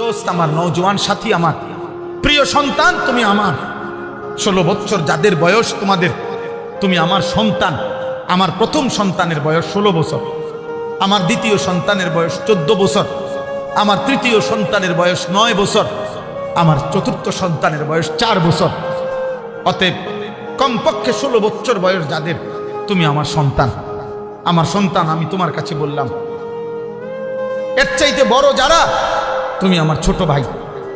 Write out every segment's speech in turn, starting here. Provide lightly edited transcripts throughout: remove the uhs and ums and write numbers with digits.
দোস্ত আমার, নওজোয়ান সাথী আমার, প্রিয় সন্তান তুমি আমার। 16 বছর যাদের বয়স তোমাদের, তুমি আমার সন্তান। আমার প্রথম সন্তানের বয়স 16 বছর, আমার দ্বিতীয় সন্তানের বয়স 14 বছর, আমার তৃতীয় সন্তানের বয়স 9 বছর, আমার চতুর্থ সন্তানের বয়স 4 বছর। অতএব কমপক্ষে 16 বছর বয়স যাদের, তুমি আমার সন্তান। আমার সন্তান আমি তোমার কাছে বললাম। এর চাইতে বড় যারা, তুমি আমার ছোট ভাই,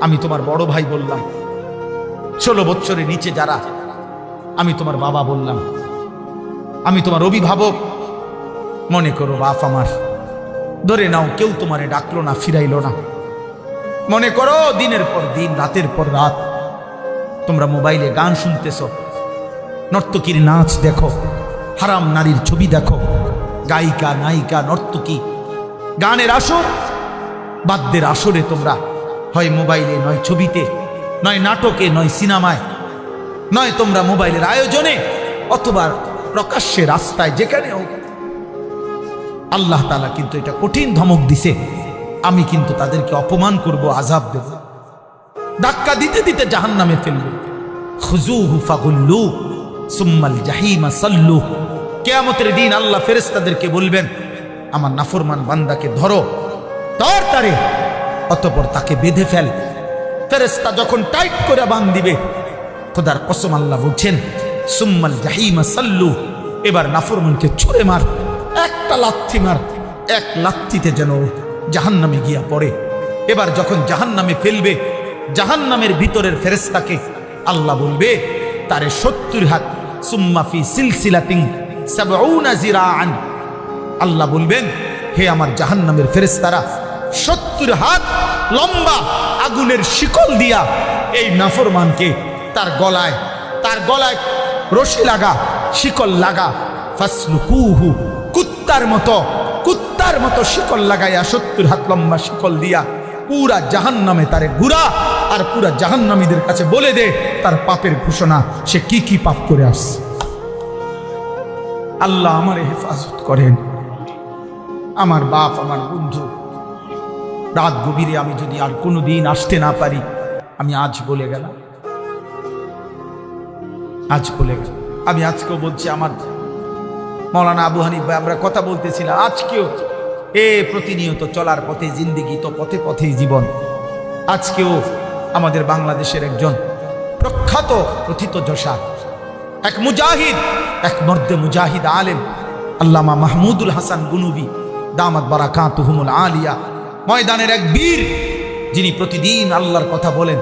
আমি তোমার বড় ভাই বললাম। 16 বছরের নিচে যারা, আমি তোমার বাবা বললাম। আমি তোমার অভিভাবক। মনে করো বাপ আমার, ধরে নাও কেউ তোমারে ডাকলো না, ফিরাইলো না। মনে করো দিনের পর দিন, রাতের পর রাত তোমরা মোবাইলে গান শুনতেছ, নর্তকীর নাচ দেখো, হারাম নারীর ছবি দেখো, গায়িকা নায়িকা নর্তকী, গানের আসর বাদ্যের আসরে তোমরা হয় মোবাইলে, নয় ছবিতে, নয় নাটকে, নয় সিনেমায়, নয় তোমরা মোবাইলের আয়োজনে, অথবা প্রকাশ্যে রাস্তায়, যেখানে হোক। আল্লাহ তাআলা কিন্তু এটা কঠিন ধমক দিছে, আমি কিন্তু তাদেরকে অপমান করব, আযাব দেব, ধাক্কা দিতে দিতে জাহান্নামে ফেলব। খুযূহু ফাগুল্লু সুম্মাল জাহিমা সাল্লু। কিয়ামতের দিন আল্লাহ ফেরেশতাদেরকে বলবেন, আমার নাফরমান বান্দাকে ধরো, ধর তারে, অতঃপর তাকে বেঁধে ফেল। ফেরেশতা যখন টাইট করে বাঁধ দিবে, খোদার কসম আল্লাহ বলছেন, সুম্মাল জাহিমা সাল্লু, এবার নাফরমানকে ছুঁড়ে মার, একটা লাথি মার, এক লাথিতে যেন জাহান্নামে গিয়া পড়ে। এবার যখন জাহান্নামে ফেলবে, জাহান্নামের ভিতরের ফেরেশতাকে আল্লাহ বলবে, তারে 70 হাত, সুম্মা ফি সিলসিলাতিন 70 জিরাআন। আল্লাহ বলবেন, হে আমার জাহান্নামের ফেরেশতারা, 70 হাত লম্বা আগুনের শিকল দিয়া এই নাফরমানকে তার গলায় রশি লাগা, শিকল লাগা, ফাসলুকুহু, কুত্তার মতো শিকল লাগাইয়া 70 হাত লম্বা শিকল দিয়া পুরা জাহান্নামে তারে ঘুরা, আর পুরা জাহান্নামীদের কাছে বলে দে তার পাপের ঘোষণা, সে কি কি পাপ করে আসছে। আল্লাহ আমার হেফাজত করেন। আমার বাপ, আমার বন্ধু, রাত গভীরে আমি যদি আর কোনোদিন আসতে না পারি, আমি আজ বলে গেলাম, আমি আজকেও বলছি, আমার মৌলানা আবু হানিফ ভাই, আমরা কথা বলতেছিলাম, আজকেও প্রতিনিয়ত চলার পথে জিন্দিগি, তো পথে পথেই জীবন। আজকেও আমাদের বাংলাদেশের একজন প্রখ্যাত প্রথিতযশা, এক মুজাহিদ, এক মর্দে মুজাহিদ আলেম, আল্লামা মাহমুদুল হাসান গুনুবি দামাত বারাকাতুহুমুল আলিয়া, ময়দানের এক বীর, যিনি প্রতিদিন আল্লাহর কথা বলেন,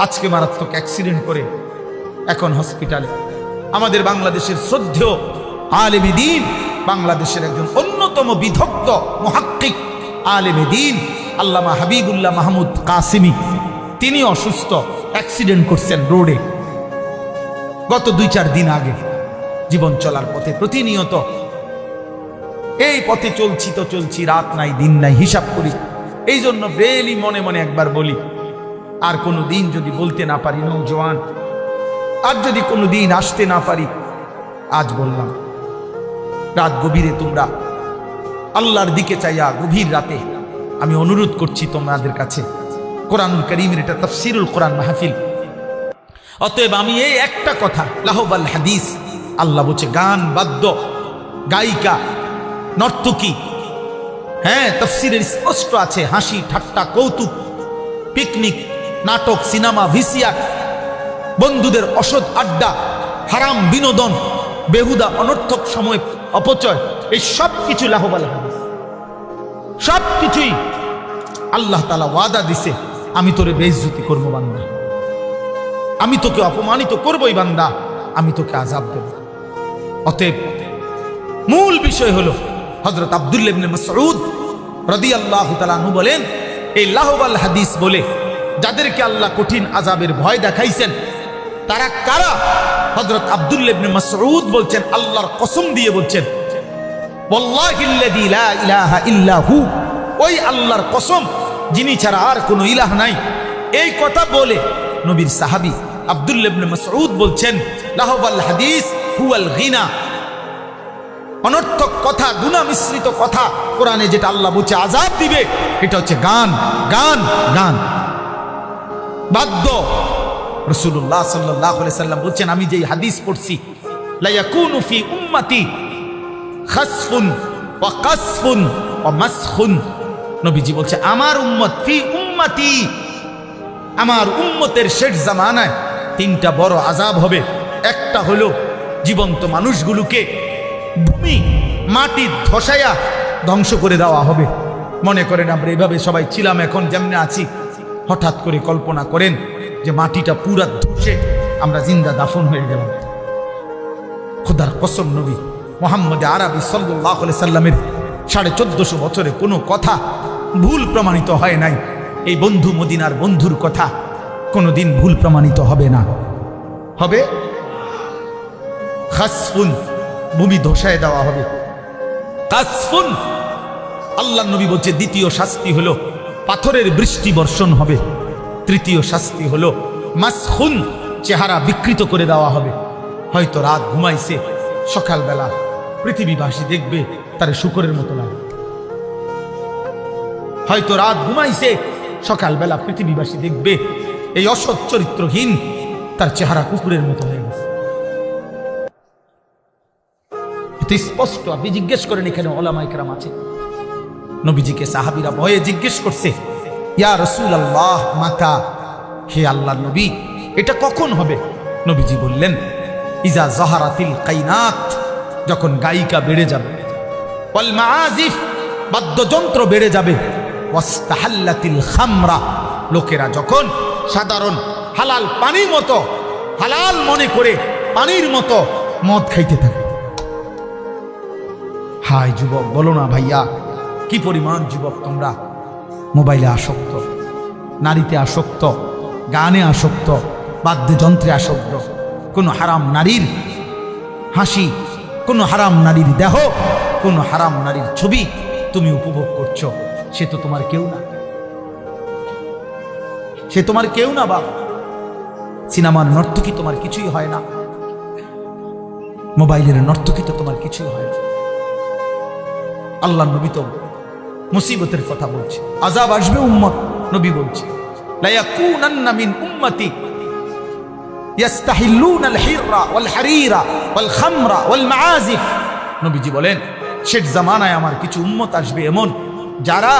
আজকে মারাত্মক অ্যাক্সিডেন্ট করে এখন হসপিটালে। আমাদের বাংলাদেশের শ্রদ্ধেয় আলেমে দ্বীন, বাংলাদেশের একজন অন্যতম বিদগ্ধ মুহাক্কিক আলেমে দ্বীন আল্লামা হাবিবুল্লাহ মাহমুদ কাসিমি, তিনি অসুস্থ, অ্যাক্সিডেন্ট করছেন রোডে গত 2-4 দিন আগে। জীবন চলার পথে প্রতিনিয়ত এই পথে চলছি, রাত নাই দিন নাই, হিসাব করি। এই জন্য বেলি মনে মনে একবার বলি, আর কোনো দিন যদি বলতে না পারি নওজোয়ান, আর যদি কোনো দিন আসতে না পারি, আজ বললাম, রাত গভীরে তোমরা আল্লাহর দিকে চাইয়া গভীর রাতে আমি অনুরোধ করছি তোমাদের কাছে, কোরআনুল কারীমের এটা তাফসীরুল কোরআন মাহফিল। অতএব আমি এই একটা কথা, লাহবাল হাদিস, আল্লাহ বলছে গান, বাদ্য, গায়িকা, নর্তকী, হ্যাঁ তাফসীরের স্পষ্ট আছে, হাসি ঠাট্টা কৌতুক, পিকনিক, নাটক, সিনেমা, ভিসিআর, বন্ধুদের অসৎ আড্ডা, হারাম বিনোদন, বেহুদা অনর্থক সময় অপচয়, এই সব কিছু লাহবাল হাদিস, সব কিছুই আল্লাহ তাআলা ওয়াদা দিছে, আমি তোরে বেইজ্জতি করবো বান্দা, আমি তোকে অপমানিত করবই বান্দা, আমি তোকে আযাব দেব। অতএব মূল বিষয় হলো, হযরত আব্দুল্লাহ ইবনে মাসউদ রাদিয়াল্লাহু তাআলা আনহু বলেন, এই লাহবাল হাদিস বলে যাদেরকে আল্লাহ কঠিন আযাবের ভয় দেখাইছেন, তারা কারা? হযরত আব্দুল্লাহ ইবনে মাসউদ বলছেন, আল্লাহর কসম দিয়ে বলছেন, ওয়াল্লাহিল্লাযী লা ইলাহা ইল্লা হু, ওই আল্লাহর কসম যিনি ছাড়া আর কোনো ইলাহ নাই। এই কথা বলে নবীর সাহাবী আব্দুল্লাহ ইবনে মাসউদ বলছেন, লাহবাল হাদিস হুয়াল গিনা, অনর্থক কথা, গুনাহ মিশ্রিত কথা, কোরআনে যেটা আল্লাহ বলছে আযাব দিবে, এটা হচ্ছে গান, গান, গান। বাধ্য। রাসূলুল্লাহ সাল্লাল্লাহু আলাইহি সাল্লাম বলছেন, আমি যেই হাদিস পড়ছি, লা ইয়াকুনু ফি উম্মতি খাসফুন ওয়া কাসফুন ওয়া মাসখুন। নবীজি বলছে, আমার উম্মত ফি উম্মতি, আমার উম্মতের শেষ জামানায় তিনটা বড় আযাব হবে। একটা হলো জীবন্ত মানুষগুলোকে ভূমি মাটি ধসায়া ধ্বংস করে দেওয়া হবে। মনে করেন আমরা এভাবে সবাই ছিলাম, এখন যেমনে আছি, হঠাৎ করে কল্পনা করেন যে মাটিটা পুরা ধসে আমরা জিন্দা দাফন হয়ে গেলাম। খোদার কসম, নবী মুহাম্মদ আরবি সাল্লাল্লাহু আলাইহি সাল্লামের 1450 বছরে কোনো কথা ভুল প্রমাণিত হয় নাই। এই বন্ধু মদিনার বন্ধুর কথা কোনোদিন ভুল প্রমাণিত হবে না। হবে খাসফুন, ভূমি ধসায় দেওয়া হবে। কাসফুন, আল্লাহ নবী বলছে দ্বিতীয় শাস্তি হলো পাথরের বৃষ্টি বর্ষণ হবে। তৃতীয় শাস্তি হলো মাসখুন, চেহারা বিকৃত করে দেওয়া হবে। হয়তো রাত ঘুমাইছে, সকালবেলা পৃথিবীবাসী দেখবে তার শুকরের মতো লাগে। হয়তো রাত ঘুমাইছে, সকালবেলা পৃথিবীবাসী দেখবে এই অসৎ চরিত্রহীন তার চেহারা কুকুরের মতো হয়ে গেছে। এত স্পষ্ট। আপনি জিজ্ঞেস করেন, এখানে ওলামায়ে কেরাম আছে, নবীজিকে সাহাবীরা ভয়ে জিজ্ঞেস করছে, ইয়া রাসূলুল্লাহ মাতা, হে আল্লাহর নবী, এটা কখন হবে? নবীজি বললেন, ইজা যাহারাতিল কাইনাত, যখন গায়িকা বেড়ে যাবে, ওয়াল মাআজিফ, বাদ্যযন্ত্র বেড়ে যাবে, ওয়াস্তাহাল্লাতিল খামরা, লোকেরা যখন সাধারণ হালাল পানির মতো, হালাল মনে করে পানির মতো মদ খাইতে থাকে। হায় যুবক, বলো না ভাইয়া, কি পরিমাণ যুবক তোমরা মোবাইলে আসক্ত, নারীতে আসক্ত, গানে আসক্ত, বাদ্যযন্ত্রে আসক্ত। কোনো হারাম নারীর হাসি, কোনো হারাম নারীর দেহ, কোনো হারাম নারীর ছবি তুমি উপভোগ করছো। সে তো তোমার কেউ না, সে তোমার কেউ না। বাবা, সিনেমার নর্তকী তোমার কিছুই হয় না, মোবাইলের নর্তকী তো তোমার কিছুই হয় না। আল্লাহ নবী তো মুসিবতের কথা বলছে, আযাব আসবে উম্মত। নবী বলছে, লা ইয়াকুনান্না মিন উম্মতি ইয়াস্তাহিল্লুনাল হিররা ওয়াল হারিরা ওয়াল খামরা ওয়াল মাআজিফ। নবীজি বলেন, শেষ জামানায় আমার কিছু উম্মত আসবে এমন, যারা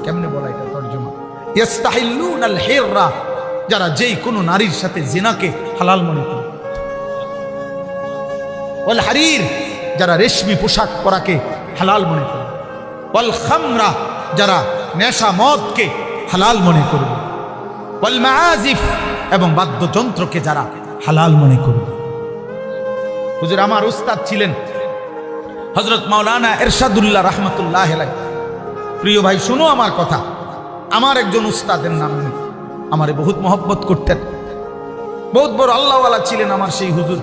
কেমনে বলা এটা তরজমা, ইয়াস্তাহিল্লুনাল হিররা, যারা যেই কোনো নারীর সাথে জিনাকে হালাল মনে করে, ওয়াল হারির, যারা রেশমি পোশাক পরাকে হালাল মনে করে, ওয়াল খামরা, যারা নেশা মদকে হালাল মনে করবে, ওয়াল মাআজিফ, এবং বাদ্যযন্ত্রকে যারা হালাল মনে করবে। হুজুর, আমার উস্তাদ ছিলেন হযরত মাওলানা ইরশাদুল্লাহ রাহমাতুল্লাহি আলাইহি। প্রিয় ভাই, শুনো আমার কথা। আমার একজন উস্তাদের নাম, আমারে বহুত মহব্বত করতেন, বহুত বড় আল্লাহওয়ালা ছিলেন। আমার সেই হুজুর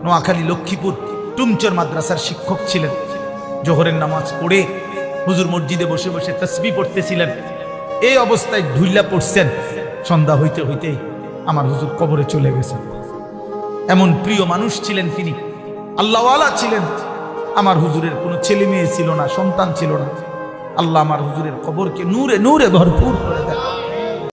নোয়াখালী লক্ষ্মীপুর টুমচর মাদ্রাসার শিক্ষক ছিলেন। জোহরের নামাজ পড়ে হুজুর মসজিদে বসে বসে তাসবিহ পড়তেছিলেন। এই অবস্থায় ঢুইলা পড়ছেন। সন্ধ্যা হইতে হইতেই আমার হুজুর কবরে চলে গেছেন। এমন প্রিয় মানুষ ছিলেন তিনি, আল্লাহওয়ালা ছিলেন। আমার হুজুরের কোনো ছেলে মেয়ে ছিল না, সন্তান ছিল না। আল্লাহ আমার হুজুরের কবরকে নূরে নূরে ভরপুর করে দেন।